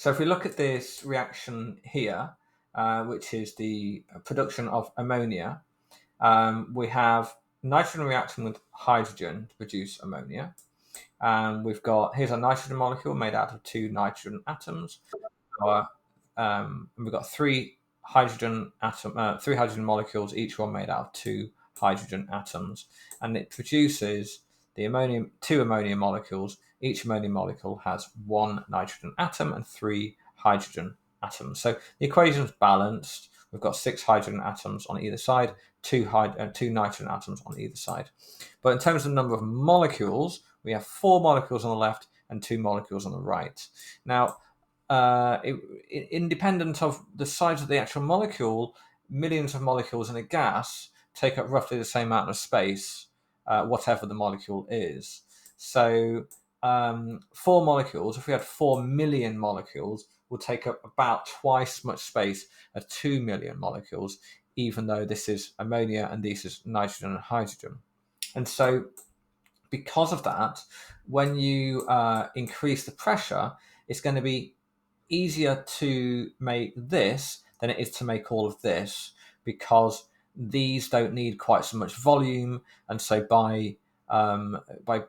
So if we look at this reaction here, which is the production of ammonia, we have nitrogen reacting with hydrogen to produce ammonia. And here's a nitrogen molecule made out of two nitrogen atoms. And we've got three hydrogen molecules, each one made out of two hydrogen atoms, and it produces two ammonia molecules. Each ammonia molecule has one nitrogen atom and three hydrogen atoms. So the equation is balanced. We've got six hydrogen atoms on either side, two nitrogen atoms on either side. But in terms of the number of molecules, we have four molecules on the left and two molecules on the right. Now, independent of the size of the actual molecule, millions of molecules in a gas take up roughly the same amount of space, whatever the molecule is. So, four molecules, if we had 4 million molecules, will take up about twice as much space as 2 million molecules, even though this is ammonia and this is nitrogen and hydrogen. And so, because of that, when you increase the pressure, it's going to be easier to make this than it is to make all of this, because these don't need quite so much volume, and so by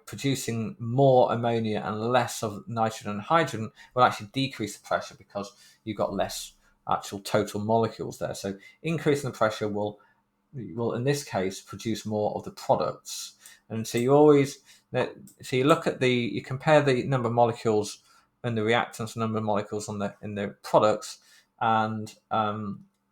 producing more ammonia and less of nitrogen and hydrogen, will actually decrease the pressure because you've got less actual total molecules there. So increasing the pressure will in this case produce more of the products. And so you compare the number of molecules and the reactants, number of molecules in the products, and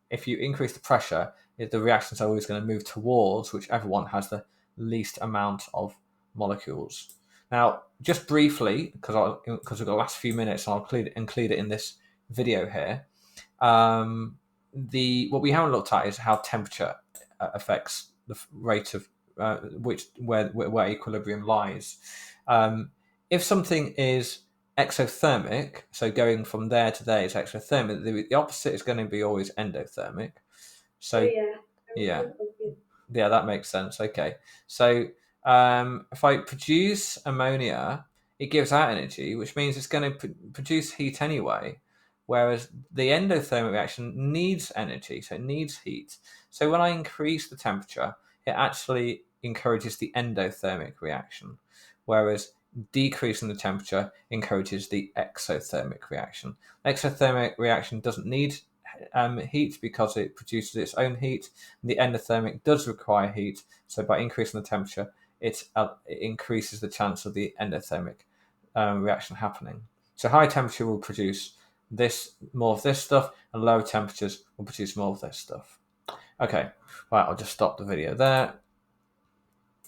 if you increase the pressure, the reactions are always going to move towards whichever one has the least amount of molecules. Now, just briefly, because we've got the last few minutes, and I'll include it in this video here. What we haven't looked at is how temperature affects the rate of where equilibrium lies. If something is exothermic, so going from there to there is exothermic, the opposite is going to be always endothermic. So yeah, that makes sense. Okay, so if I produce ammonia, it gives out energy, which means it's going to produce heat anyway. Whereas the endothermic reaction needs energy, so it needs heat. So when I increase the temperature, it actually encourages the endothermic reaction, whereas decreasing the temperature encourages the exothermic reaction. Exothermic reaction doesn't need heat because it produces its own heat. The endothermic does require heat, so by increasing the temperature, it increases the chance of the endothermic reaction happening. So high temperature will produce more of this stuff, and lower temperatures will produce more of this stuff. Okay, right, I'll just stop the video there.